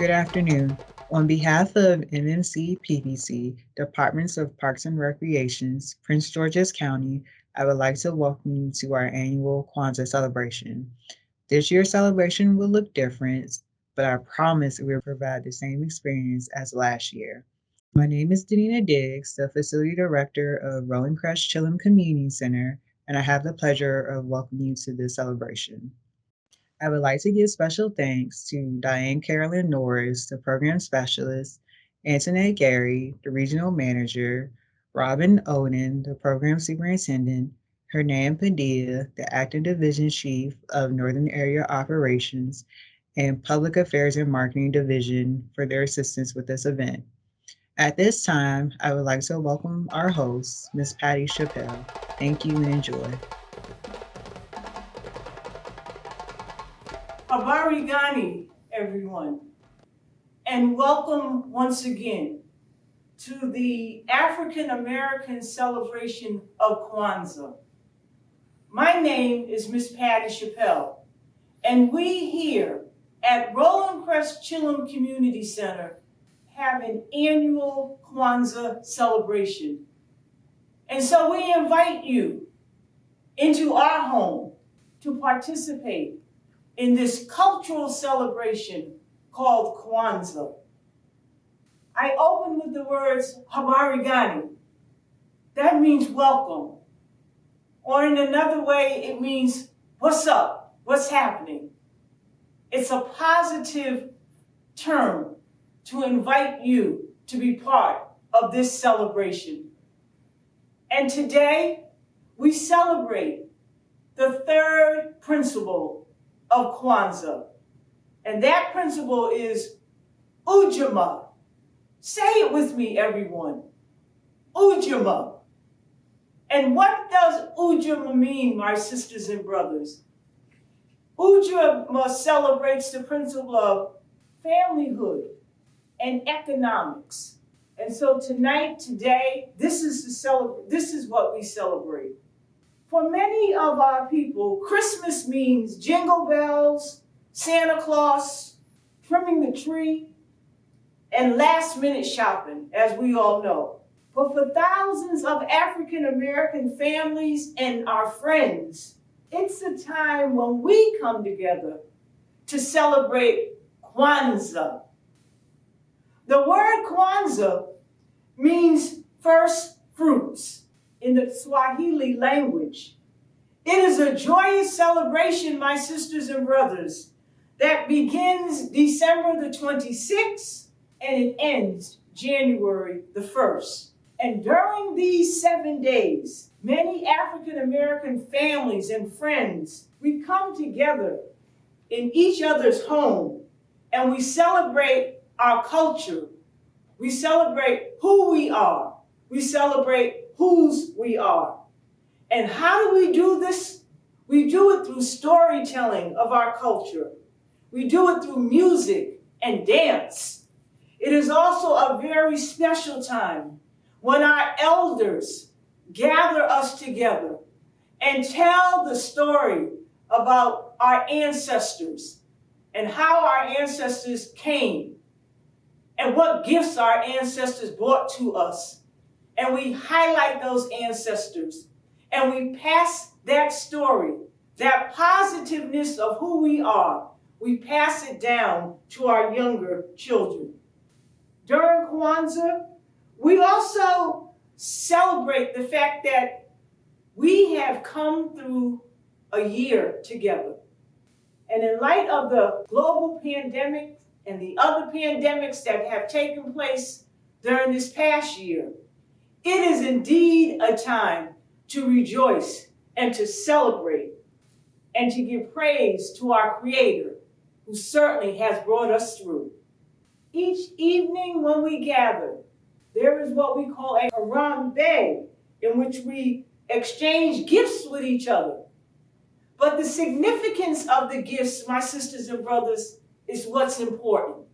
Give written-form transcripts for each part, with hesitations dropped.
Good afternoon. On behalf of MMC PPC, Departments of Parks and Recreations, Prince George's County, I would like to welcome you to our annual Kwanzaa celebration. This year's celebration will look different, but I promise it will provide the same experience as last year. My name is Danina Diggs, the Facility Director of Rollingcrest-Chillum Community Center, and I have the pleasure of welcoming you to this celebration. I would like to give special thanks to Diane Carolyn Norris, the program specialist, Antoinette Gary, the regional manager, Robin Oden, the program superintendent, Hernan Padilla, the acting division chief of Northern Area Operations, and Public Affairs and Marketing Division for their assistance with this event. At this time, I would like to welcome our host, Ms. Patty Chappelle. Thank you and enjoy. Habari Gani, everyone, and welcome once again to the African American celebration of Kwanzaa. My name is Miss Patty Chappelle, and we here at Rollingcrest-Chillum Community Center have an annual Kwanzaa celebration. And so we invite you into our home to participate in this cultural celebration called Kwanzaa. I open with the words Habari Gani. That means welcome. Or in another way, it means what's up, what's happening. It's a positive term to invite you to be part of this celebration. And today, we celebrate the third principle of Kwanzaa. And that principle is Ujamaa. Say it with me, everyone. Ujamaa. And what does Ujamaa mean, my sisters and brothers? Ujamaa celebrates the principle of familyhood and economics. And so tonight, today, this is what we celebrate. For many of our people, Christmas means jingle bells, Santa Claus, trimming the tree, and last-minute shopping, as we all know. But for thousands of African American families and our friends, it's a time when we come together to celebrate Kwanzaa. The word Kwanzaa means first fruits in the Swahili language. It is a joyous celebration, my sisters and brothers, that begins December the 26th and it ends January the 1st. And during these 7 days, many African American families and friends, we come together in each other's home and we celebrate our culture. We celebrate who we are. We celebrate whose we are. And how do we do this? We do it through storytelling of our culture. We do it through music and dance. It is also a very special time when our elders gather us together and tell the story about our ancestors and how our ancestors came and what gifts our ancestors brought to us. And we highlight those ancestors and we pass that story, that positiveness of who we are, we pass it down to our younger children. During Kwanzaa, we also celebrate the fact that we have come through a year together. And in light of the global pandemic and the other pandemics that have taken place during this past year, it is indeed a time to rejoice and to celebrate and to give praise to our Creator, who certainly has brought us through. Each evening when we gather, there is what we call a harambe, in which we exchange gifts with each other. But the significance of the gifts, my sisters and brothers, is what's important.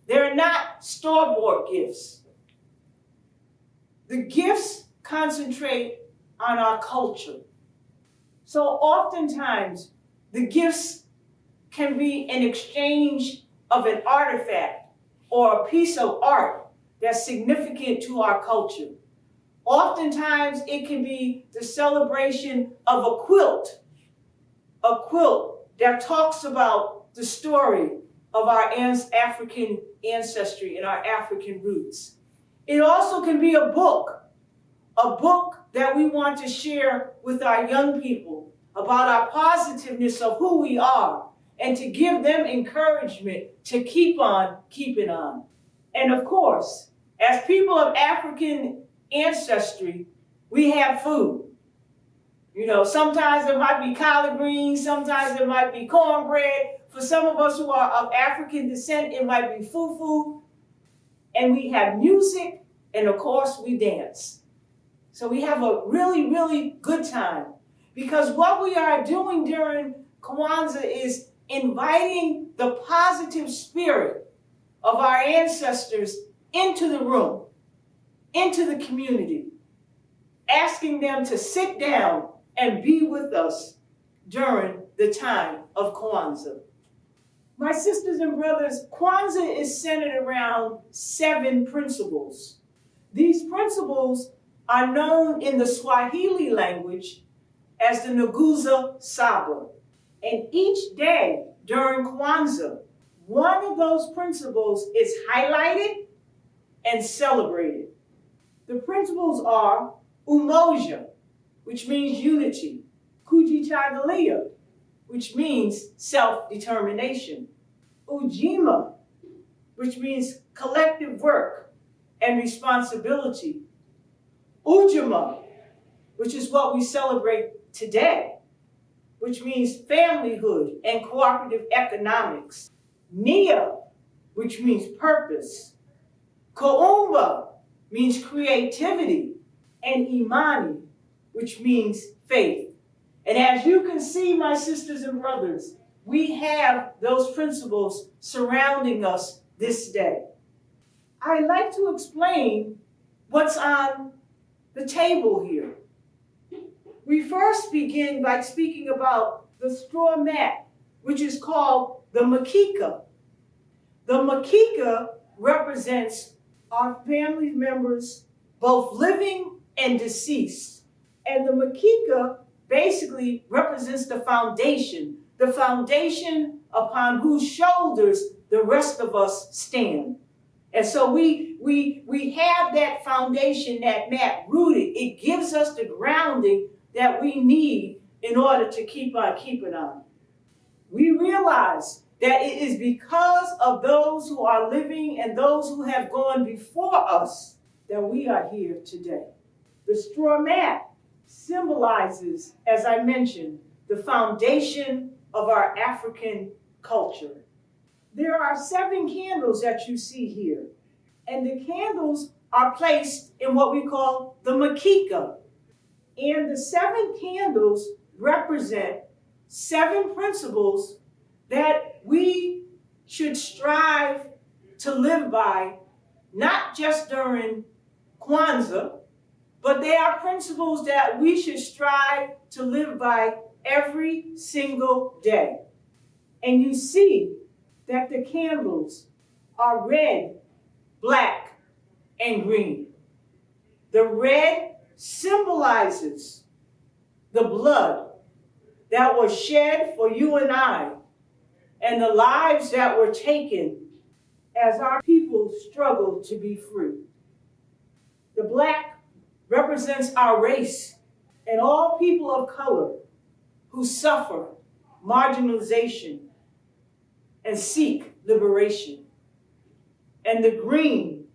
They're not store-bought gifts. The gifts concentrate on our culture. So oftentimes, the gifts can be an exchange of an artifact or a piece of art that's significant to our culture. Oftentimes, it can be the celebration of a quilt that talks about the story of our African ancestry and our African roots. It also can be a book that we want to share with our young people about our positiveness of who we are and to give them encouragement to keep on keeping on. And of course, as people of African ancestry, we have food. You know, sometimes it might be collard greens, sometimes it might be cornbread. For some of us who are of African descent, it might be fufu. And we have music, and of course, we dance. So we have a really, really good time. Because what we are doing during Kwanzaa is inviting the positive spirit of our ancestors into the room, into the community, asking them to sit down and be with us during the time of Kwanzaa. My sisters and brothers, Kwanzaa is centered around 7 principles. These principles are known in the Swahili language as the Nguzo Saba. And each day during Kwanzaa, one of those principles is highlighted and celebrated. The principles are umoja, which means unity, kujitegemea, which means self-determination, ujima, which means collective work and responsibility, ujima, which is what we celebrate today, which means familyhood and cooperative economics, nia, which means purpose, koumba means creativity, and imani, which means faith. And as you can see, my sisters and brothers, we have those principles surrounding us this day. I'd like to explain what's on the table here. We first begin by speaking about the straw mat, which is called the makika. The makika represents our family members, both living and deceased. And the makika basically represents the foundation upon whose shoulders the rest of us stand. And so we have that foundation, that mat rooted. It gives us the grounding that we need in order to keep on keeping on. We realize that it is because of those who are living and those who have gone before us that we are here today. The straw mat symbolizes, as I mentioned, the foundation of our African culture. There are 7 candles that you see here, and the candles are placed in what we call the makika. And the 7 candles represent 7 principles that we should strive to live by, not just during Kwanzaa, but they are principles that we should strive to live by every single day. And you see that the candles are red, black, and green. The red symbolizes the blood that was shed for you and I, and the lives that were taken as our people struggled to be free. The black represents our race and all people of color who suffer marginalization and seek liberation. And the green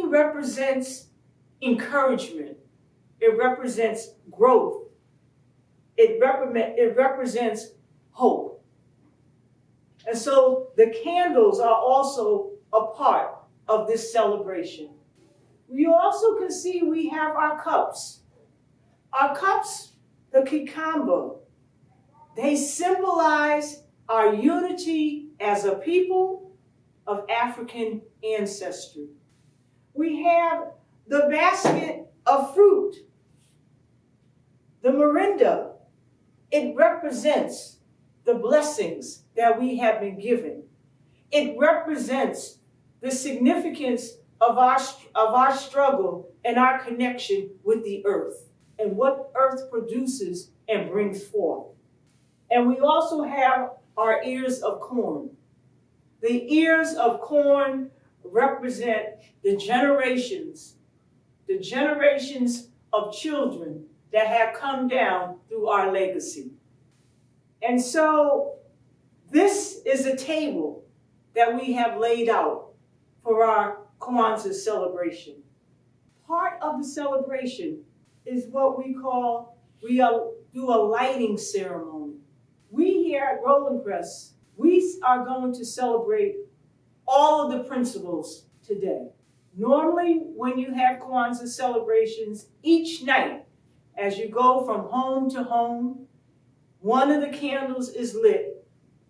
represents encouragement. It represents growth. It represents hope. And so the candles are also a part of this celebration. We also can see we have our cups. Our cups, the kikamba, they symbolize our unity as a people of African ancestry. We have the basket of fruit, the morinda. It represents the blessings that we have been given. It represents the significance of our struggle and our connection with the earth and what earth produces and brings forth. And we also have our ears of corn. The ears of corn represent the generations of children that have come down through our legacy. And so this is a table that we have laid out for our Kwanzaa celebration. Part of the celebration is what we do a lighting ceremony. We here at Rollingcrest, we are going to celebrate all of the principles today. Normally, when you have Kwanzaa celebrations, each night, as you go from home to home, one of the candles is lit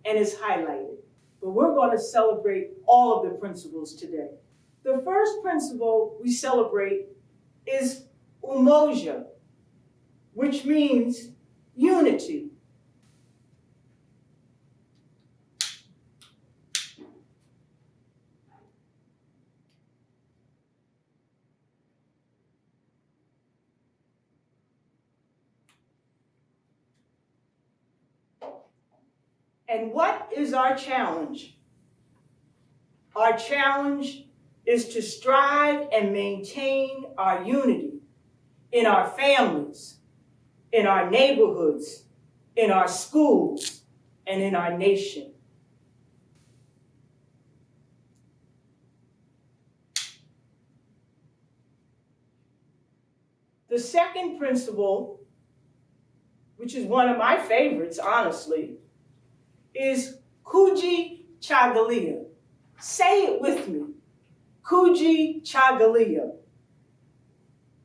and is highlighted. But we're going to celebrate all of the principles today. The first principle we celebrate is umoja, which means unity. And what is our challenge? Our challenge is to strive and maintain our unity in our families, in our neighborhoods, in our schools, and in our nation. The second principle, which is one of my favorites, honestly, is Kuji Chagalia. Say it with me. Kuji Chagalia.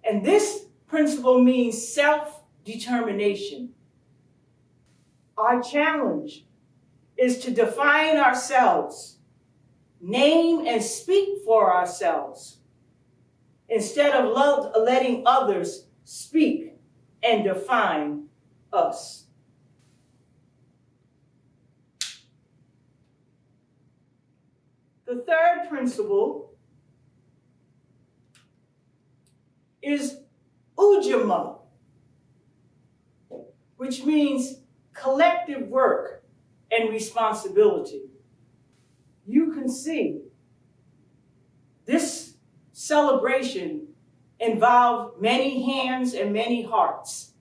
And this principle means self-determination. Our challenge is to define ourselves, name and speak for ourselves, instead of letting others speak and define us. The third principle is Ujamaa, which means collective work and responsibility. You can see this celebration involved many hands and many hearts.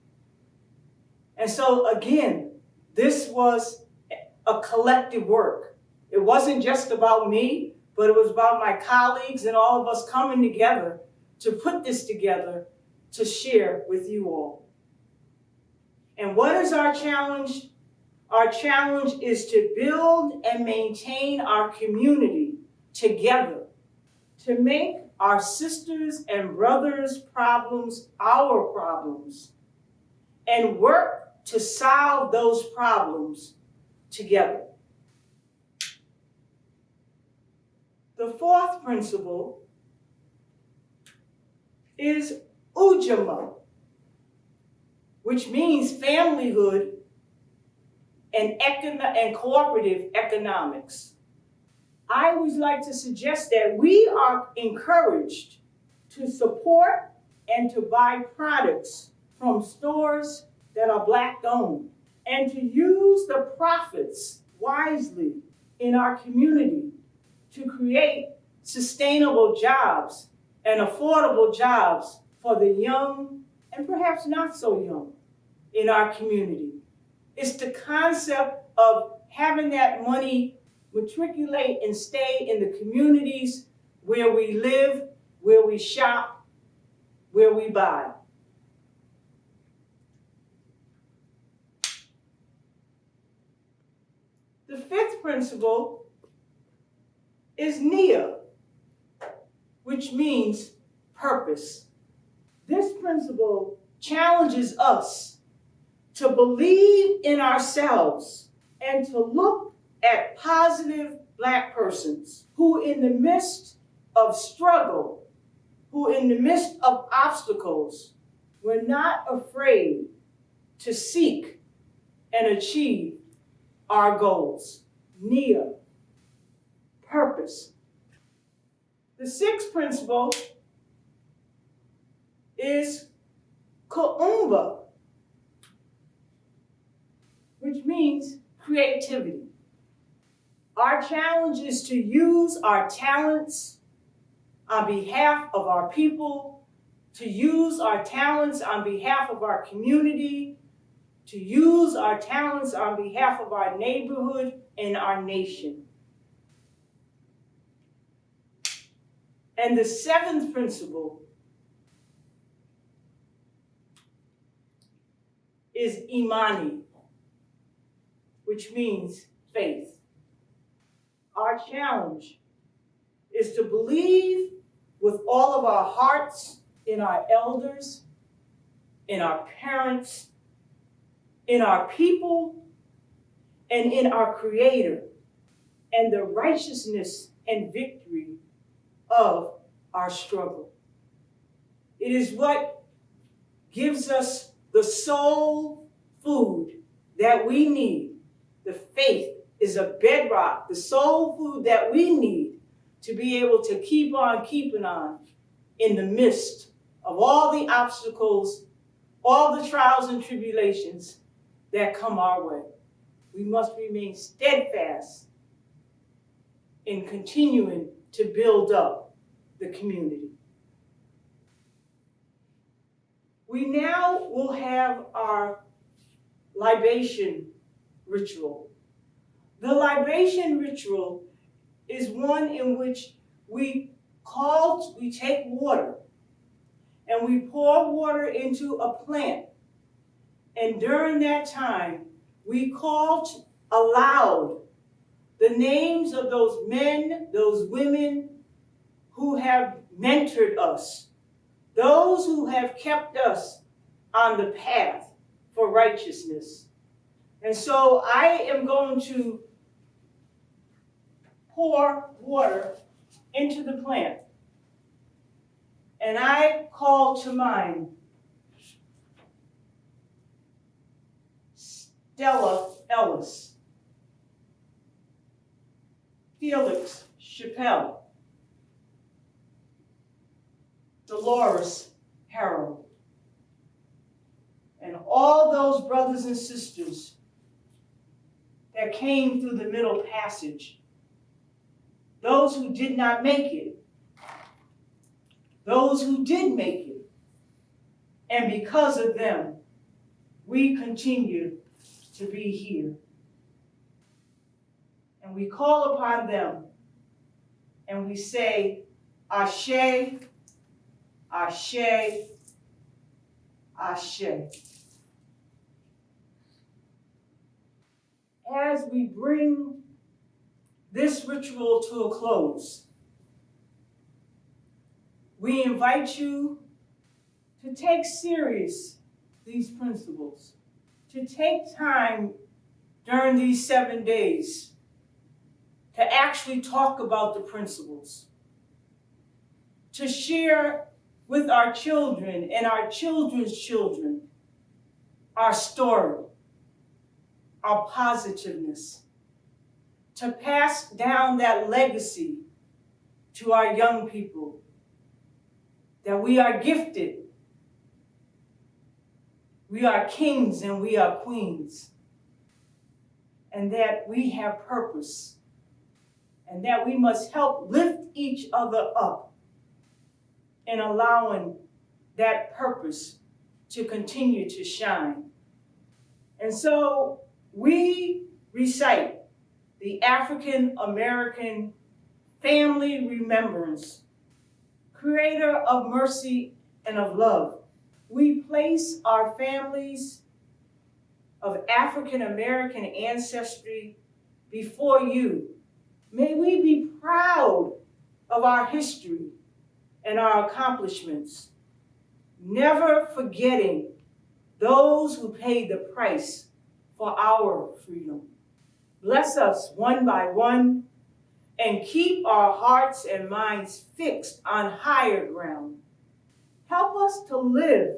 And so again, this was a collective work. It wasn't just about me, but it was about my colleagues and all of us coming together to put this together to share with you all. And what is our challenge? Our challenge is to build and maintain our community together, to make our sisters and brothers' problems our problems, and work to solve those problems together. The fourth principle is Ujamaa, which means familyhood and cooperative economics. I always like to suggest that we are encouraged to support and to buy products from stores that are Black-owned and to use the profits wisely in our community to create sustainable jobs and affordable jobs for the young and perhaps not so young in our community. It's the concept of having that money matriculate and stay in the communities where we live, where we shop, where we buy. The fifth principle is Nia, which means purpose. This principle challenges us to believe in ourselves and to look at positive Black persons who in the midst of struggle, who in the midst of obstacles, were not afraid to seek and achieve our goals. Nia. purpose. The sixth principle is Kuumba, which means creativity. Our challenge is to use our talents on behalf of our people, to use our talents on behalf of our community, to use our talents on behalf of our neighborhood and our nation. And the seventh principle is Imani, which means faith. Our challenge is to believe with all of our hearts in our elders, in our parents, in our people, and in our Creator, and the righteousness and victory of our struggle. It is what gives us the soul food that we need. The faith is a bedrock, the soul food that we need to be able to keep on keeping on in the midst of all the obstacles, all the trials and tribulations that come our way. We must remain steadfast in continuing to build up the community. We now will have our libation ritual. The libation ritual is one in which we take water and we pour water into a plant. And during that time, we call aloud the names of those men, those women who have mentored us, those who have kept us on the path for righteousness. And so I am going to pour water into the plant. And I call to mind Stella Ellis, Felix Chappelle, Dolores Harold, and all those brothers and sisters that came through the Middle Passage, those who did not make it, those who did make it, and because of them, we continue to be here. And we call upon them, and we say, Ashe, Ashe, Ashe. As we bring this ritual to a close, we invite you to take serious these principles, to take time during these 7 days to actually talk about the principles, to share with our children and our children's children our story, our positiveness, to pass down that legacy to our young people, that we are gifted, we are kings and we are queens, and that we have purpose, and that we must help lift each other up in allowing that purpose to continue to shine. And so we recite the African American family remembrance, creator of mercy and of love. We place our families of African American ancestry before you. May we be proud of our history and our accomplishments, never forgetting those who paid the price for our freedom. Bless us one by one, and keep our hearts and minds fixed on higher ground. Help us to live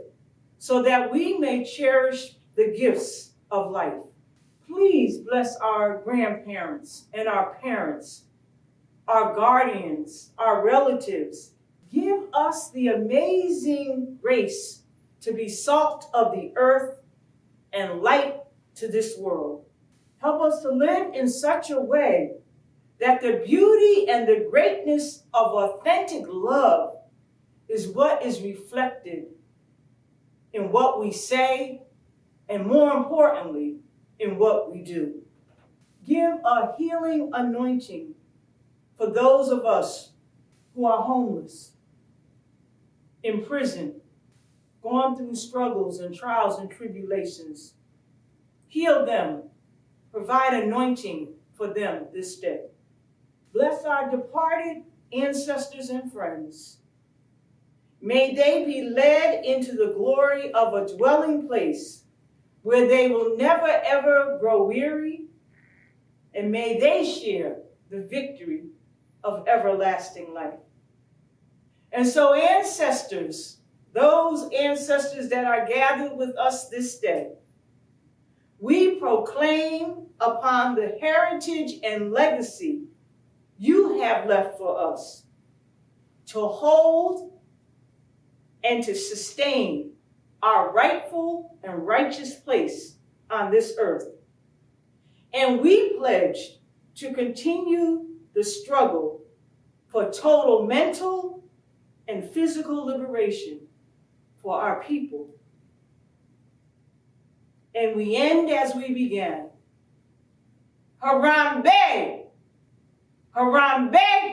so that we may cherish the gifts of life. Please bless our grandparents and our parents, our guardians, our relatives. Give us the amazing grace to be salt of the earth and light to this world. Help us to live in such a way that the beauty and the greatness of authentic love is what is reflected in what we say, and more importantly, in what we do. Give a healing anointing for those of us who are homeless, in prison, going through struggles and trials and tribulations. Heal them, provide anointing for them this day. Bless our departed ancestors and friends. May they be led into the glory of a dwelling place where they will never ever grow weary, and may they share the victory of everlasting life. And so ancestors, those ancestors that are gathered with us this day, we proclaim upon the heritage and legacy you have left for us to hold and to sustain our rightful and righteous place on this earth. And we pledge to continue the struggle for total mental and physical liberation for our people. And we end as we began. Harambe! Harambe